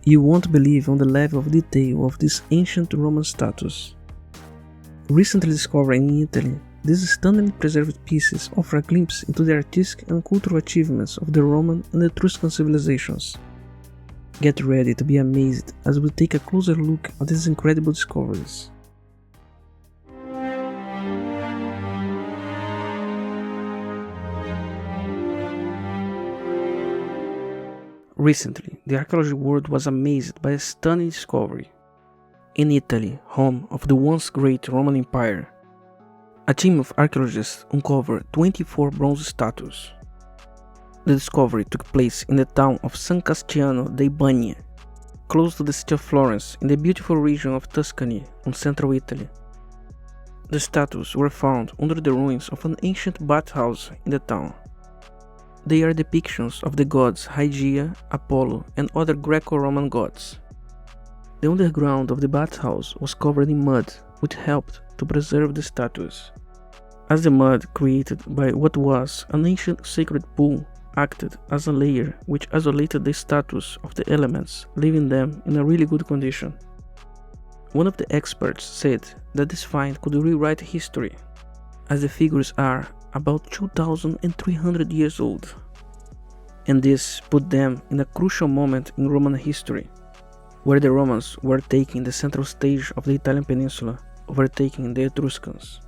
You won't believe on the level of detail of these ancient Roman statues. Recently discovered in Italy, these stunningly preserved pieces offer a glimpse into the artistic and cultural achievements of the Roman and Etruscan civilizations. Get ready to be amazed as we take a closer look at these incredible discoveries. Recently, the archaeology world was amazed by a stunning discovery. In Italy, home of the once great Roman Empire, a team of archaeologists uncovered 24 bronze statues. The discovery took place in the town of San Casciano dei Bagni, close to the city of Florence in the beautiful region of Tuscany on central Italy. The statues were found under the ruins of an ancient bathhouse in the town. They are depictions of the gods Hygeia, Apollo, and other Greco-Roman gods. The underground of the bathhouse was covered in mud, which helped to preserve the statues, as the mud created by what was an ancient sacred pool acted as a layer which isolated the statues of the elements, leaving them in a really good condition. One of the experts said that this find could rewrite history, as the figures are about 2,300 years old, and this put them in a crucial moment in Roman history, where the Romans were taking the central stage of the Italian peninsula, overtaking the Etruscans,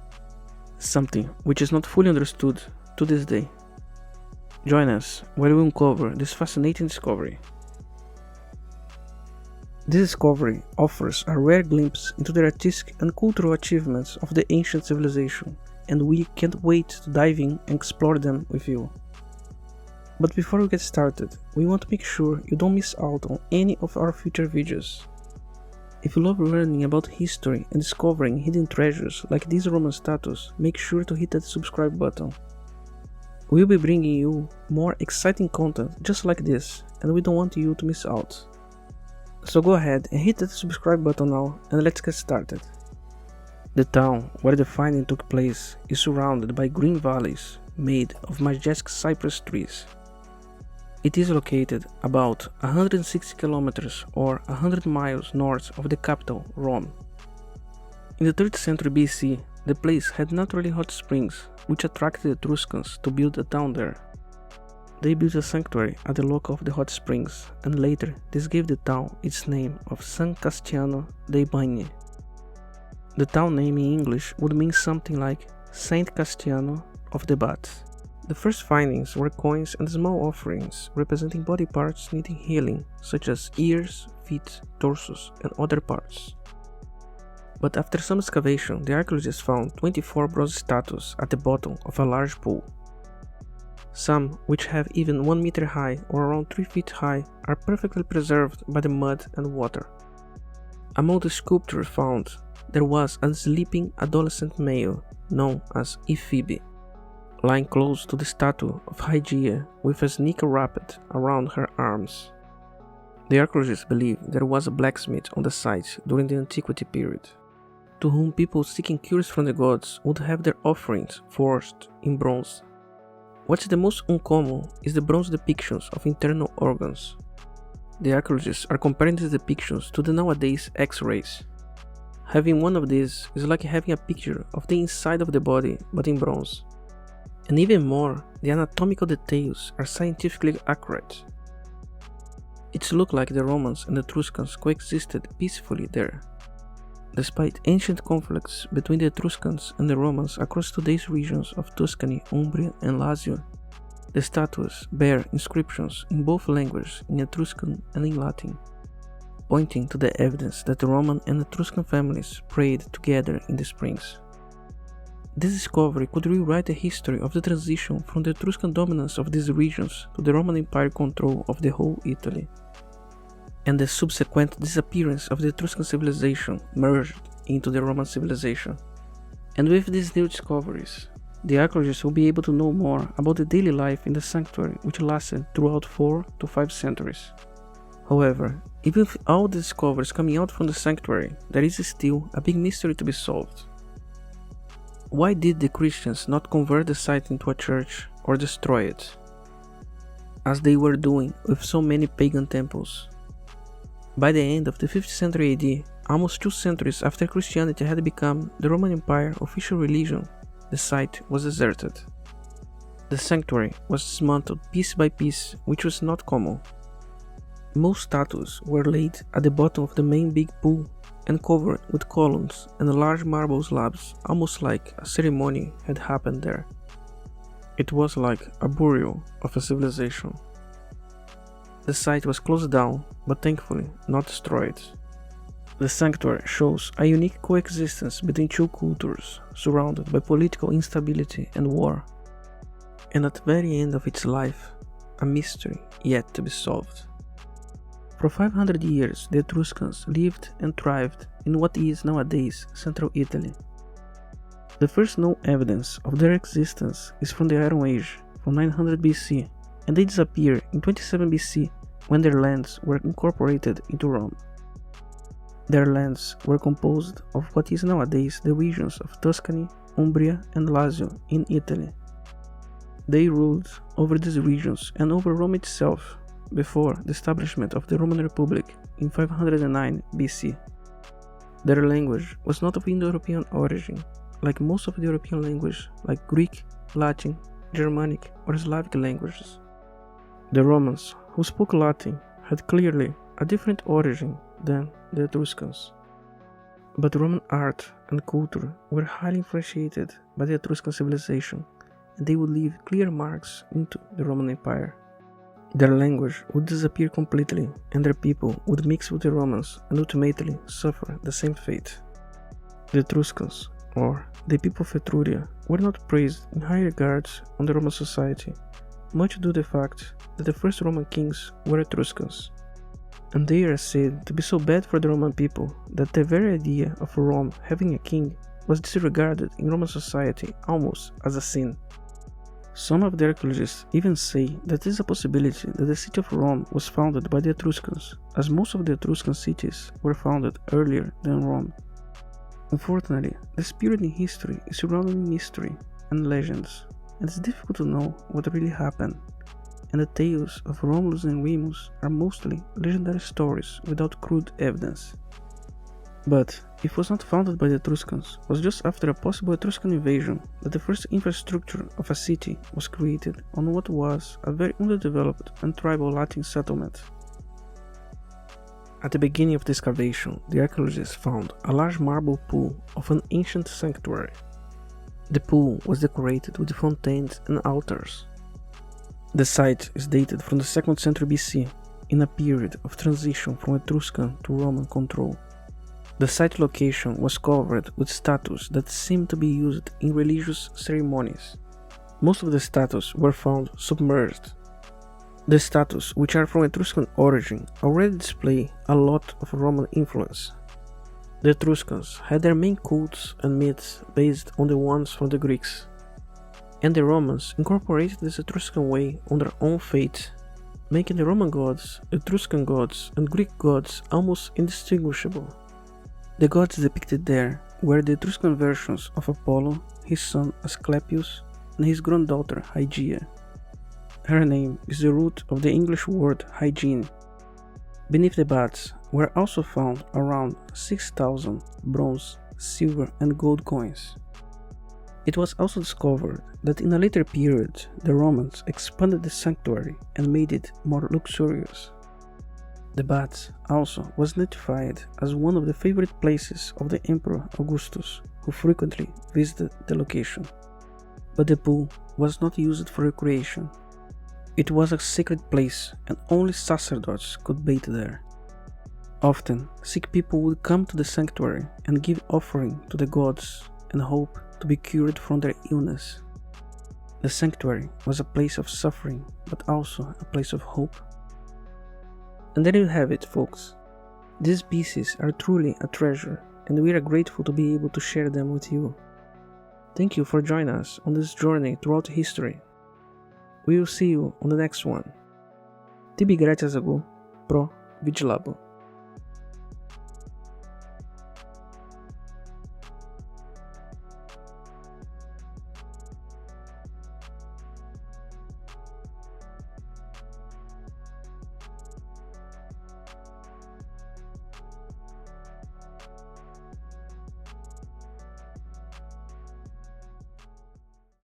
something which is not fully understood to this day. Join us while we uncover this fascinating discovery. This discovery offers a rare glimpse into the artistic and cultural achievements of the ancient civilization, and we can't wait to dive in and explore them with you. But before we get started, we want to make sure you don't miss out on any of our future videos. If you love learning about history and discovering hidden treasures like these Roman statues, make sure to hit that subscribe button. We'll be bringing you more exciting content just like this, and we don't want you to miss out. So go ahead and hit that subscribe button now, and let's get started. The town where the finding took place is surrounded by green valleys made of majestic cypress trees. It is located about 160 kilometers or 100 miles north of the capital, Rome. In the 3rd century BC, the place had naturally hot springs, which attracted the Etruscans to build a town there. They built a sanctuary at the local of the hot springs, and later this gave the town its name of San Casciano dei Bagni. The town name in English would mean something like Saint Casciano of the Baths. The first findings were coins and small offerings representing body parts needing healing, such as ears, feet, torsos, and other parts. But after some excavation, the archaeologists found 24 bronze statues at the bottom of a large pool. Some, which have even 1 meter high or around 3 feet high, are perfectly preserved by the mud and water. Among the sculptures found, there was a sleeping adolescent male known as Ephebi, lying close to the statue of Hygeia with a sneaker wrapped around her arms. The archaeologists believe there was a blacksmith on the site during the Antiquity period, to whom people seeking cures from the gods would have their offerings forged in bronze. What's the most uncommon is the bronze depictions of internal organs. The archaeologists are comparing these depictions to the nowadays X-rays. Having one of these is like having a picture of the inside of the body but in bronze. And even more, the anatomical details are scientifically accurate. It looks like the Romans and Etruscans coexisted peacefully there. Despite ancient conflicts between the Etruscans and the Romans across today's regions of Tuscany, Umbria, and Lazio, the statues bear inscriptions in both languages, in Etruscan and in Latin, pointing to the evidence that the Roman and Etruscan families prayed together in the springs. This discovery could rewrite the history of the transition from the Etruscan dominance of these regions to the Roman Empire control of the whole Italy, and the subsequent disappearance of the Etruscan civilization merged into the Roman civilization. And with these new discoveries, the archaeologists will be able to know more about the daily life in the sanctuary, which lasted throughout 4 to 5 centuries. However, even with all the discoveries coming out from the sanctuary, there is still a big mystery to be solved. Why did the Christians not convert the site into a church or destroy it, as they were doing with so many pagan temples? By the end of the 5th century AD, almost 2 centuries after Christianity had become the Roman Empire official religion, the site was deserted. The sanctuary was dismantled piece by piece, which was not common. Most statues were laid at the bottom of the main big pool and covered with columns and large marble slabs, almost like a ceremony had happened there. It was like a burial of a civilization. The site was closed down, but thankfully not destroyed. The sanctuary shows a unique coexistence between two cultures, surrounded by political instability and war. And at the very end of its life, a mystery yet to be solved. For 500 years, the Etruscans lived and thrived in what is nowadays central Italy. The first known evidence of their existence is from the Iron Age, from 900 BC, and they disappear in 27 BC when their lands were incorporated into Rome. Their lands were composed of what is nowadays the regions of Tuscany, Umbria, and Lazio in Italy. They ruled over these regions and over Rome itself before the establishment of the Roman Republic in 509 BC. Their language was not of Indo-European origin, like most of the European languages like Greek, Latin, Germanic, or Slavic languages. The Romans, who spoke Latin, had clearly a different origin than the Etruscans. But Roman art and culture were highly influenced by the Etruscan civilization, and they would leave clear marks into the Roman Empire. Their language would disappear completely, and their people would mix with the Romans and ultimately suffer the same fate. The Etruscans, or the people of Etruria, were not praised in high regards on the Roman society, much due to the fact that the first Roman kings were Etruscans. And they are said to be so bad for the Roman people that the very idea of Rome having a king was disregarded in Roman society almost as a sin. Some of the archaeologists even say that it is a possibility that the city of Rome was founded by the Etruscans, as most of the Etruscan cities were founded earlier than Rome. Unfortunately, this period in history is surrounded in mystery and legends, and it's difficult to know what really happened, and the tales of Romulus and Remus are mostly legendary stories without crude evidence. But if it was not founded by the Etruscans, it was just after a possible Etruscan invasion that the first infrastructure of a city was created on what was a very underdeveloped and tribal Latin settlement. At the beginning of the excavation, the archaeologists found a large marble pool of an ancient sanctuary. The pool was decorated with fountains and altars. The site is dated from the 2nd century BC, in a period of transition from Etruscan to Roman control. The site location was covered with statues that seemed to be used in religious ceremonies. Most of the statues were found submerged. The statues, which are from Etruscan origin, already display a lot of Roman influence. The Etruscans had their main cults and myths based on the ones from the Greeks, and the Romans incorporated this Etruscan way on their own faith, making the Roman gods, Etruscan gods, and Greek gods almost indistinguishable. The gods depicted there were the Etruscan versions of Apollo, his son Asclepius, and his granddaughter Hygeia. Her name is the root of the English word hygiene. Beneath the baths were also found around 6,000 bronze, silver, and gold coins. It was also discovered that in a later period the Romans expanded the sanctuary and made it more luxurious. The baths also was identified as one of the favorite places of the Emperor Augustus, who frequently visited the location. But the pool was not used for recreation. It was a sacred place and only sacerdotes could bathe there. Often, sick people would come to the sanctuary and give offering to the gods and hope to be cured from their illness. The sanctuary was a place of suffering, but also a place of hope. And there you have it, folks. These pieces are truly a treasure, and we are grateful to be able to share them with you. Thank you for joining us on this journey throughout history. We will see you on the next one. Tibi Gratias Ago, Pro Vigilabo.